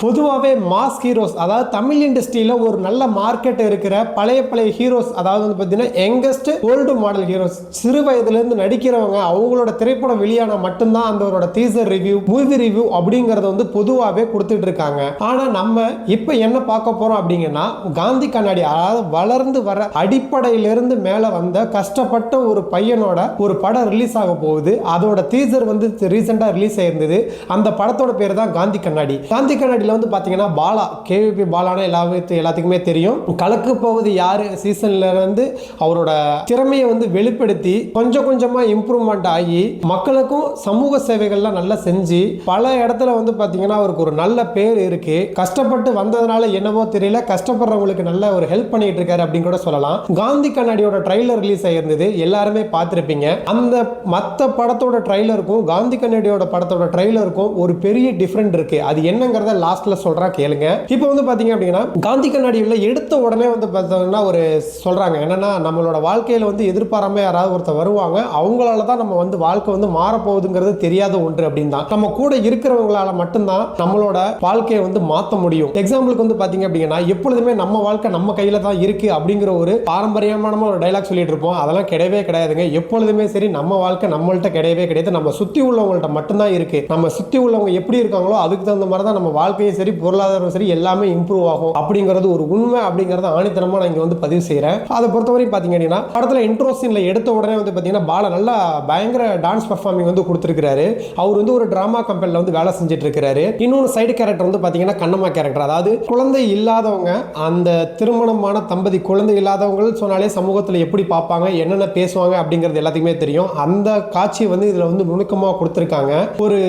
பொதுவாகவே mass heroes, அதாவது தமிழ் இண்டஸ்ட்ரியில் ஒரு நல்ல மார்க்கெட் இருக்கிற பழைய ஹீரோஸ், அதாவது வந்து பார்த்தீங்கன்னா யங்கஸ்ட் ஓல்டு மாடல் ஹீரோஸ், சிறு வயதுலேருந்து நடிக்கிறவங்க, அவங்களோட திரைப்படம் வெளியான மட்டும்தான் அந்த டீசர் ரிவ்யூ, மூவி ரிவ்யூ அப்படிங்கிறத வந்து பொதுவாகவே கொடுத்துட்டு இருக்காங்க. ஆனால் நம்ம இப்போ என்ன பார்க்க போகிறோம் அப்படிங்கன்னா, காந்தி கண்ணாடி, அதாவது வளர்ந்து வர அடிப்படையிலிருந்து மேலே வந்த கஷ்டப்பட்ட ஒரு பையனோட ஒரு படம் ரிலீஸ் ஆக போகுது. அதோட டீசர் வந்து ரீசெண்டாக ரிலீஸ் ஆயிருந்தது. அந்த படத்தோட பேர் தான் காந்தி கண்ணாடி. காந்தி கண்ணாடி வந்து பாத்தீங்கன்னா பாலா, கேவிபி பாலான எல்லாத்துக்குமே தெரியும். கலக்கு போவது யாரு சீசன்ல இருந்து அவரோட திறமையை வந்து வெளிப்படுத்தி கொஞ்சம் கொஞ்சமா இம்ப்ரூவ்மெண்ட் ஆகி மக்களுக்கும் சமூக சேவைகள்லாம் நல்லா செஞ்சு பல இடத்துல வந்து பாத்தீங்கன்னா அவருக்கு ஒரு நல்ல பேர் இருக்கு. கஷ்டப்பட்டு வந்ததுனால என்னவோ தெரியல, கஷ்டப்படுறவங்களுக்கு நல்ல ஒரு ஹெல்ப் பண்ணிட்டு இருக்காரு அப்படின்னு கூட சொல்லலாம். காந்தி கண்ணாடியோட ட்ரைலர் ரிலீஸ் ஆயிருந்தது, எல்லாருமே பார்த்திருப்பீங்க. அந்த மற்ற படத்தோட ட்ரைலருக்கும் காந்தி கண்ணாடியோட படத்தோட ட்ரைலருக்கும் ஒரு பெரிய டிஃபரெண்ட் இருக்கு. அது என்னங்கிறத லாஸ்ட்ல சொல்றேன் கேளுங்க. இப்போ வந்து பாத்தீங்க அப்படின்னா, காந்தி கண்ணாடியில் எடுத்த உடனே வந்து பார்த்தீங்கன்னா ஒரு சொல்றாங்க என்னன்னா, நம்மளோட வாழ்க்கையில வந்து எதிர்பாராம யாராவது ஒருத்தர் வருவாங்க, அவங்களால தான் நம்ம வந்து வாழ்க்கை வந்து மாறப்போகுதுங்கிறது தெரியாத ஒன்று அப்படின்னு தான். நம்ம கூட இருக்கிறவங்களால மட்டும்தான் நம்மளோட வாழ்க்கையை வந்து மாற்ற முடியும். எக்ஸாம்பிளுக்கு வந்து பாத்தீங்க அப்படின்னா, எப்பொழுதுமே நம்ம வாழ்க்கை நம்ம கையில தான் இருக்கு அப்படிங்கிற ஒரு பாரம்பரியமான ஒரு டைலாக் சொல்லிட்டு இருப்போம். அதெல்லாம் கிடையவே கிடையாதுங்க. எப்பொழுதுமே சரி, நம்ம வாழ்க்கை நம்மள்ட்ட கிடையவே கிடையாது. நம்ம சுத்தி உள்ளவங்கள்ட்ட மட்டும்தான் இருக்கு. நம்ம சுத்தி உள்ளவங்க எப்படி இருக்காங்களோ அதுக்கு தகுந்த மாதிரி தான் நம்ம வாழ்க்கையும் சரி, பொருளாதாரம் சரி, எல்லாமே இம்ப்ரூவ் ஆகும் அப்படிங்கிறது ஒரு உண்மை. அப்படிங்கறத ஆணித்தனமா நான் இங்க வந்து பதிவு செய்யறேன். அதை பொறுத்தவரை பாத்தீங்க அப்படின்னா, படத்துல இன்ட்ரோ சீன்ல எடுத்த உடனே வந்து பாத்தீங்கன்னா பாலா நல்லா பயங்கர டான்ஸ் பர்ஃபார்மிங் வந்து கொடுத்திருக்காரு. அவர் வந்து ஒரு டிராமா கம்பெனில வந்து வேலை செஞ்சுட்டு இருக்காரு. இன்னொரு சைடு கேரக்டர் வந்து பாத்தீங்கன்னா கண்ணம்மா கேரக்டர், அதாவது குழந்தை இல்லாதவங்க, அந்த திருமணமான தம்பதி குழந்தை இல்லாதவங்க சொன்னாலே சமூகத்தில் எப்படி பார்ப்பாங்க, என்னென்ன பேசுவாங்க அப்படிங்கிறது எல்லாத்துக்குமே தெரியும். அந்த காட்சி வந்து இதுல வந்து நுணுக்கமா கொடுத்திருக்காங்க. ஒரு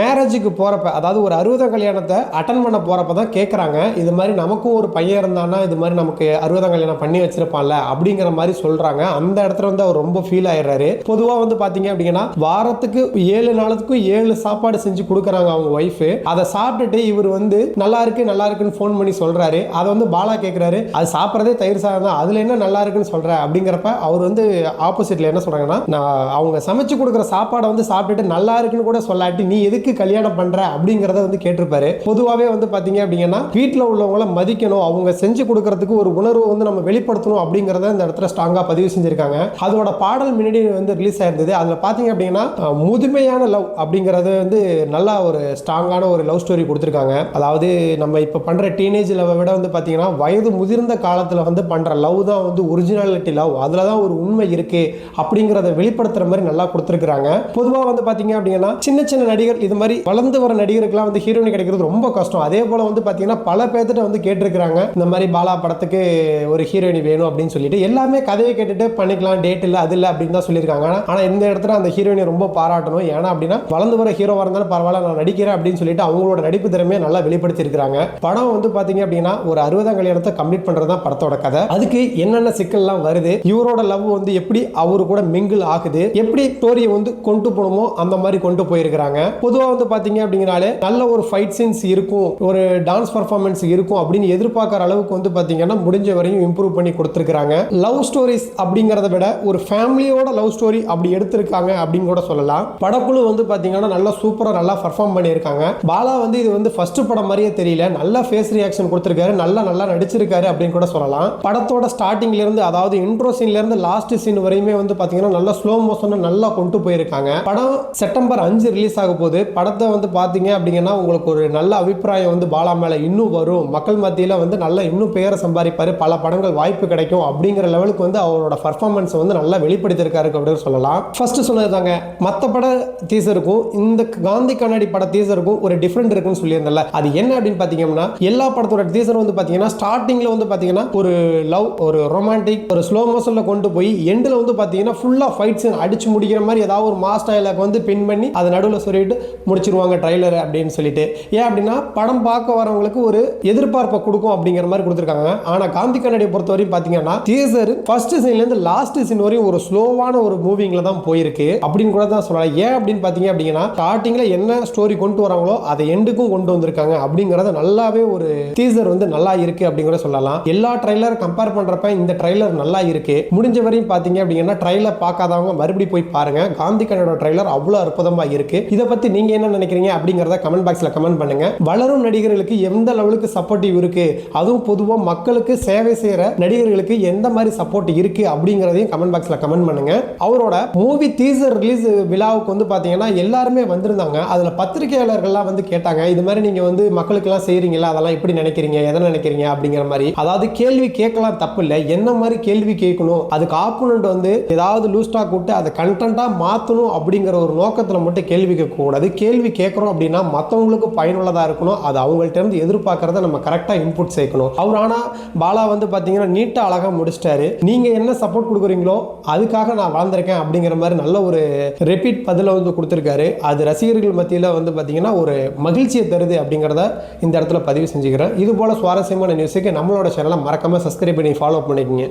மேரேஜுக்கு போறப்ப, அதாவது ஒரு 60 கல்யாணத்தை அட்டன் பண்ண போறப்ப தான் கேட்குறாங்க, இது மாதிரி நமக்கும் ஒரு பையன் இருந்தானா இது மாதிரி நமக்கு 60 கல்யாணம் பண்ணி வச்சிருப்பான்ல அப்படிங்கிற மாதிரி சொல்றாங்க. அந்த இடத்துல வந்து அவர் ரொம்ப ஃபீல் ஆயிடுறாரு. பொதுவாக வந்து பாத்தீங்க அப்படின்னா, வாரத்துக்கு 7 நாளுக்கு 7 சாப்பாடு செஞ்சு கொடுக்குறாங்க அவங்க ஒய்ஃப். அதை சாப்பிட்டுட்டு இவர் வந்து நல்லா இருக்குன்னு ஃபோன் பண்ணி சொல்றாரு. அதை வந்து பாலா கேட்கிறாரு, அது சாப்பிட்றதே தயிர் சாதம் தான், அதுல என்ன நல்லா இருக்குன்னு சொல்ற அப்படிங்கிறப்ப அவர் வந்து ஆப்போசிட்ல என்ன சொல்றாங்கன்னா, நான் அவங்க சமைச்சு கொடுக்குற சாப்பாடை வந்து சாப்பிட்டுட்டு நல்லா இருக்குன்னு கூட சொல்லாட்டி நீ எதுக்கு கல்யாணம் பண்ற அப்படிங்கிறத வந்து கேட்டிருப்பாரு. பொதுவாகவே வந்து பாத்தீங்க அப்படின்னா, வீட்டில் உள்ளவங்கள மதிக்கணும், அவங்க செஞ்சு கொடுக்கறதுக்கு ஒரு உணர்வு வந்து நம்ம வெளிப்படுத்தணும் அப்படிங்கிறத இந்த இடத்துல ஸ்ட்ராங்கா பதிவு செஞ்சிருக்காங்க. அதோட பாடல் முன்னாடி வந்து ரிலீஸ் ஆயிருந்தது. அதுல பாத்தீங்க அப்படின்னா, முதுமையான லவ் அப்படிங்கறது வந்து நல்லா ஒரு ஸ்ட்ராங்கான ஒரு லவ் ஸ்டோரி கொடுத்திருக்காங்க. அதாவது நம்ம இப்ப பண்ற டீனேஜ் லவ் விட வந்து பாத்தீங்கன்னா வயது முதிர்ந்த காலத்துல வந்து பண்ற லவ் தான் வந்து ஒரிஜினாலிட்டி லவ், அதுலதான் ஒரு உண்மை இருக்கு அப்படிங்கறத வெளிப்படுத்துற மாதிரி நல்லா கொடுத்திருக்காங்க. பொதுவா வந்து பாத்தீங்க அப்படின்னா, சின்ன சின்ன நடிகர், இது மாதிரி வளர்ந்து வர நடிகருக்குலாம் வந்து ஹீரோயின் கிடைக்கிறது ரொம்ப கஷ்டம். அதே போல வந்து பாத்தீங்கன்னா பல பேர்த்திட்ட வந்து கேட்டிருக்காங்க, இந்த மாதிரி பாலா படத்துக்கு ஒரு ஹீரோயின் வேணும் அப்படின்னு சொல்லிட்டு. எல்லாமே கதையை கேட்டுட்டு பண்ணிக்கலாம், டேட் இல்ல அது இல்ல அப்படின்னு தான் சொல்லியிருக்காங்க. ஆனா இந்த இடத்துல அந்த ஹீரோயினை ரொம்ப பாராட்டணும். ஏன்னா அப்படின்னா, வளர்ந்து வர ஹீரோவா இருந்தாலும் பரவாயில்ல, நான் நடிக்கிறேன் அப்படின்னு சொல்லிட்டு அவங்களோட நடிப்பு திறமையை நல்லா வெளிப்படுத்தி இருக்காங்க. படம் வந்து பாத்தீங்க அப்படின்னா ஒரு 60 கல்யாணத்தை கம்ப்ளீட் பண்றதுதான் படத்தோட கதை. அதுக்கு என்னென்ன சிக்கல்லாம் வருது, இவரோட லவ் வந்து எப்படி அவரு கூட மிங்கிள் ஆகுது, எப்படி ஸ்டோரியை வந்து கொண்டு போகணுமோ அந்த மாதிரி கொண்டு போயிருக்காங்க. பொதுவா வந்து பாத்தீங்க அப்படிங்கனாலே நல்ல ஒரு ஃபைட் சீன்ஸ் இருக்கும், ஒரு டான்ஸ் பர்ஃபார்மன்ஸ் இருக்கும் அப்படின்னு எதிர்பார்க்குற அளவுக்கு வந்து பாத்தீங்கன்னா முடிஞ்ச வரையும் இம்ப்ரூவ் பண்ணி கொடுத்திருக்காங்க. லவ் ஸ்டோரிஸ் அப்படிங்கறத விட ஒரு ஃபேமிலியோட லவ் ஸ்டோரி அப்படி எடுத்திருக்காங்க அப்படின்னு கூட சொல்லலாம். படக்குழு வந்து பாத்தீங்கன்னா நல்லா சூப்பரா நல்லா பர்ஃபார்ம் பண்ணியிருக்காங்க. பாலா வந்து இது வந்து ஃபர்ஸ்ட் படம் மாதிரியே தெரியல, நல்லா ஃபேஸ் ரியாக்ஷன் கொடுத்திருக்காரு, நல்லா நடிச்சிருக்காரு அப்படின்னு கூட சொல்லலாம். படத்தோட ஸ்டார்டிங்ல இருந்து, அதாவது இன்ட்ரோ சீன்ல இருந்து லாஸ்ட் சீன் வரையுமே வந்து பாத்தீங்கன்னா நல்லா ஸ்லோ மோஷன் நல்லா கொண்டு போயிருக்காங்க. படம் செப்டம்பர் 5 ரிலீஸ் ஆக போகுது. படத்தை வந்து பாத்தீங்க அப்படிங்கன்னா உங்களுக்கு ஒரு நல்ல அபிப்பிராயம் வந்து பாலா மேல இன்னும் வரும், மக்கள் மத்தியில வந்து நல்ல இன்னும் பேரை சம்பாதிப்பாரு, பல படங்கள் வாய்ப்பு கிடைக்கும் அப்படிங்கிற லெவலுக்கு வந்து அவரோட பர்ஃபார்மன்ஸ் வந்து நல்லா வெளிப்படுத்தியிருக்காரு அப்படின்னு சொல்லலாம். ஃபர்ஸ்ட் சொன்னதுதாங்க, மற்ற பட டீசருக்கும் இந்த காந்தி கண்ணாடி பட டீசருக்கும் ஒரு டிஃபரெண்ட் இருக்குன்னு சொல்லியிருந்தல, அது என்ன அப்படின்னு பாத்தீங்கன்னா, எல்லா படத்தோட டீசர் வந்து பாத்தீங்கன்னா ஸ்டார்டிங்ல வந்து பாத்தீங்கன்னா ஒரு லவ், ஒரு ரொமான்டிக், ஒரு ஸ்லோ மோஷன்ல கொண்டு போய் எண்ட்ல வந்து பாத்தீங்கன்னா ஃபுல்லா ஃபைட் சீன் அடிச்சு முடிக்கிற மாதிரி ஏதாவது ஒரு மாஸ் டயலாக் வந்து பின் பண்ணி அதை நடுவில் சொல்லிட்டு முடிச்சிருவாங்க ட்ரைலர் அப்படின்னு சொல்லிட்டு. ஏன் அப்படின்னா படம் பார்க்க வரவங்களுக்கு ஒரு எதிர்பார்ப்பை கொடுக்கும் அப்படிங்கிற மாதிரி கொடுத்துருக்காங்க. ஆனா காந்தி கண்ணாடியை பொறுத்தவரையும் பாத்தீங்கன்னா டீசர் ஃபர்ஸ்ட் சீன்ல இருந்து லாஸ்ட் சீன் வரையும் ஒரு ஸ்லோவான ஒரு மூவிங்ல தான் போயிருக்கு அப்படின்னு கூட தான் சொல்லலாம். ஏன் அப்படின்னு பாத்தீங்க அப்படின்னா, ஸ்டார்டிங்ல என்ன ஸ்டோரி கொண்டு வராங்களோ அதை எண்டுக்கும் கொண்டு வந்திருக்காங்க அப்படிங்கறத நல்லாவே ஒரு டீசர் வந்து நல்லா இருக்கு அப்படிங்கறத சொல்லலாம். எல்லா ட்ரைலர் கம்பேர் பண்றப்ப இந்த ட்ரைலர் நல்லா இருக்கு. முடிஞ்ச வரையும் பாத்தீங்க அப்படின்னா ட்ரைலர் பார்க்காதவங்க மறுபடியும் போய் பாருங்க. காந்தி கண்ணாடியோட ட்ரைலர் அவ்வளவு அற்புதமா இருக்கு. இதை பத்தி நீங்க என்ன நினைக்கிறீங்க அப்படிங்கறத கமெண்ட் பாக்ஸ்ல கமெண்ட் பண்ணுங்க. வளரும் நடிகர்களுக்கு எந்த லெவலுக்கு சப்போர்ட்டிவ் இருக்கு, அதுவும் பொதுவாக மக்களுக்கு சேவை செய்யற நடிகர்களுக்கு எந்த மாதிரி சப்போர்ட் இருக்கு அப்படிங்கிறதையும் கமெண்ட் பாக்ஸ்ல கமெண்ட் பண்ணுங்க. அவரோட மூவி டீசர் ரிலீஸ் விழாவுக்கு வந்து பாத்தீங்கன்னா எல்லாருமே வந்திருந்தாங்க. அதுல பத்திரிகையாளர்கள்லாம் வந்து கேட்டாங்க, இது மாதிரி நீங்க வந்து மக்களுக்கு எல்லாம் செய்றீங்களா, அதெல்லாம் எப்படி நினைக்கிறீங்க, எதை நினைக்கிறீங்க அப்படிங்கிற மாதிரி. அதாவது கேள்வி கேட்கலாம் தப்பு இல்லை, என்ன மாதிரி கேள்வி கேட்கணும், அதுக்கு ஆப்போனன்ட் வந்து ஏதாவது லூஸ்டா கூட்டு அதை கண்டென்ட்டா மாற்றணும் அப்படிங்கிற ஒரு நோக்கத்தில் மட்டும் கேள்வி கேட்கக்கூடாது. கேள்வி கேட்குறோம் அப்படின்னா மற்றவங்களுக்கு பயனுள்ளதாக இருக்கணும், அது அவங்கள்ட்ட இருந்து எதிர்பார்க்கறத நம்ம கரெக்டாக இன்புட் சேர்க்கணும். அவர் ஆனால் பாலா வந்து பார்த்தீங்கன்னா நீட்டாக அழகாக முடிச்சிட்டாரு. நீங்கள் என்ன சப்போர்ட் கொடுக்குறீங்களோ அதுக்காக நான் வளர்ந்துருக்கேன் அப்படிங்கிற மாதிரி நல்ல ஒரு ரிப்பீட் பதில வந்து கொடுத்துருக்காரு. அது ரசிகர்கள் மத்தியில் வந்து பார்த்தீங்கன்னா ஒரு மகிழ்ச்சியை தருது அப்படிங்கிறத இந்த இடத்துல பதிவு செஞ்சுக்கிறேன். இது போல சுவாரஸ்யமான நியூஸுக்கு நம்மளோட சேனலை மறக்காம சப்ஸ்கிரைப் பண்ணி ஃபாலோ பண்ணிக்கோங்க.